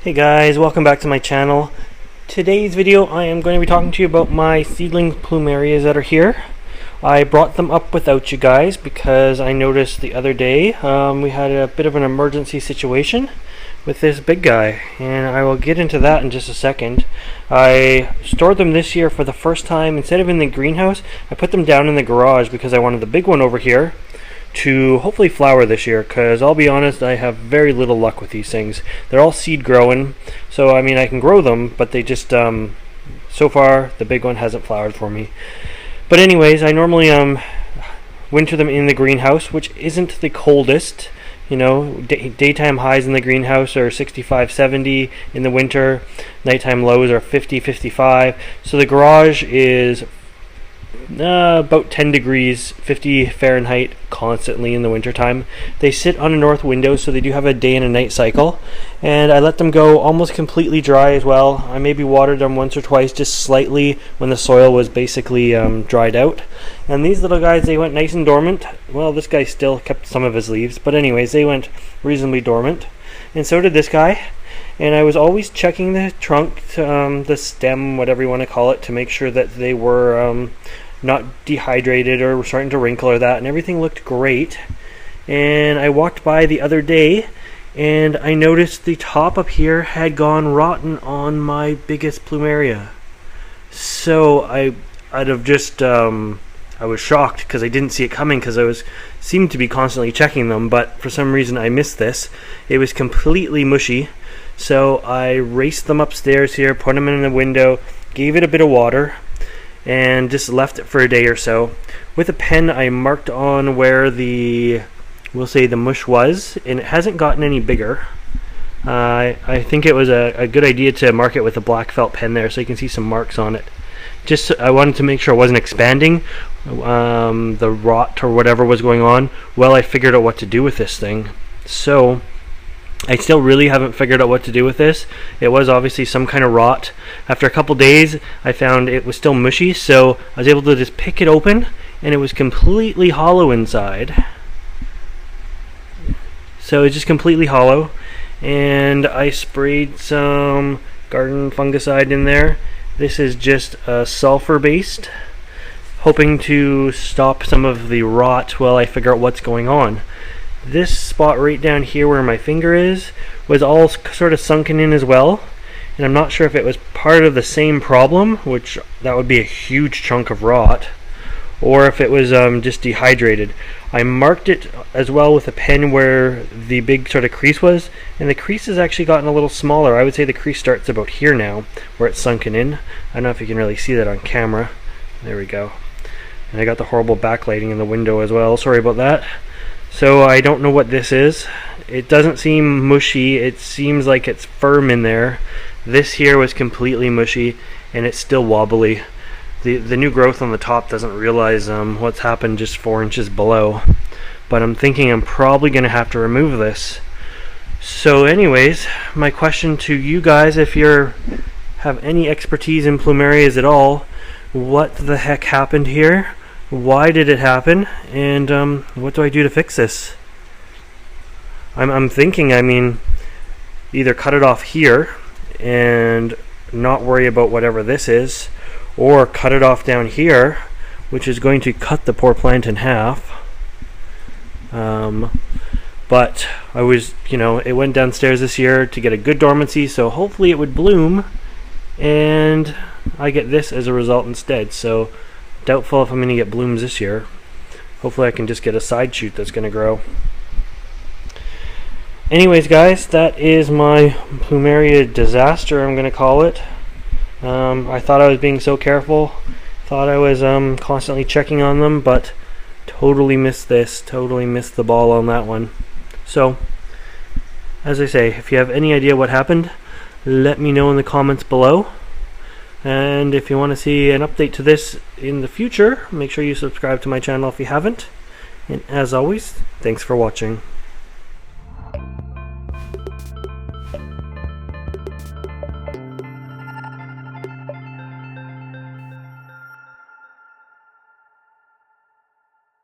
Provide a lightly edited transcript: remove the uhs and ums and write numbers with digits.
Hey guys, welcome back to my channel. Today's video I am going to be talking to you about my seedling plumerias that are here. I brought them up without you guys because I noticed the other day we had a bit of an emergency situation with this big guy, and I will get into that in just a second. I stored them this year for the first time. Instead of in the greenhouse, I put them down in the garage because I wanted the big one over here to hopefully flower this year, because I'll be honest, I have very little luck with these things. They're all seed growing, so I mean I can grow them, but they just so far the big one hasn't flowered for me. But anyways, I normally winter them in the greenhouse, which isn't the coldest. You know, daytime highs in the greenhouse are 65, 70 in the winter. Nighttime lows are 50, 55. So the garage is about 10 degrees, 50 Fahrenheit constantly in the wintertime. They sit on a north window, so they do have a day and a night cycle. And I let them go almost completely dry as well. I maybe watered them once or twice, just slightly, when the soil was basically dried out. And these little guys, they went nice and dormant. Well, this guy still kept some of his leaves, but anyways, they went reasonably dormant. And so did this guy. And I was always checking the trunk, the stem, whatever you want to call it, to make sure that they were not dehydrated or were starting to wrinkle or that, and everything looked great. And I walked by the other day and I noticed the top up here had gone rotten on my biggest plumeria. So I was shocked because I didn't see it coming, because I seemed to be constantly checking them, but for some reason I missed this. It was completely mushy. So I raced them upstairs here, put them in the window, gave it a bit of water, and just left it for a day or so. With a pen, I marked on where we'll say the mush was, and it hasn't gotten any bigger. I think it was a good idea to mark it with a black felt pen there, so you can see some marks on it. I wanted to make sure it wasn't expanding, the rot or whatever was going on, while I figured out what to do with this thing. So I still really haven't figured out what to do with this. It was obviously some kind of rot. After a couple days, I found it was still mushy, so I was able to just pick it open, and it was completely hollow inside. So it's just completely hollow, and I sprayed some garden fungicide in there. This is just sulfur-based, hoping to stop some of the rot while I figure out what's going on. This spot right down here where my finger is was all sort of sunken in as well, and I'm not sure if it was part of the same problem, which that would be a huge chunk of rot, or if it was just dehydrated. I marked it as well with a pen where the big sort of crease was, and the crease has actually gotten a little smaller. I would say the crease starts about here now, where it's sunken in. I don't know if you can really see that on camera. There we go. And I got the horrible backlighting in the window as well. Sorry about that. So I don't know what this is. It doesn't seem mushy. It seems like it's firm in there. This here was completely mushy, and it's still wobbly. The new growth on the top doesn't realize what's happened just 4 inches below. But I'm thinking I'm probably going to have to remove this. So anyways, my question to you guys, if you have any expertise in plumerias at all, what the heck happened here? Why did it happen, and what do I do to fix this? I'm thinking, I mean, either cut it off here and not worry about whatever this is, or cut it off down here, which is going to cut the poor plant in half. But I was, it went downstairs this year to get a good dormancy, so hopefully it would bloom, and I get this as a result instead. So doubtful if I'm going to get blooms this year. Hopefully I can just get a side shoot that's going to grow. Anyways guys, that is my plumeria disaster, I'm going to call it. I thought I was being so careful. Thought I was constantly checking on them, but totally missed this. Totally missed the ball on that one. So, as I say, if you have any idea what happened, let me know in the comments below. And if you want to see an update to this in the future, make sure you subscribe to my channel if you haven't. And as always, thanks for watching.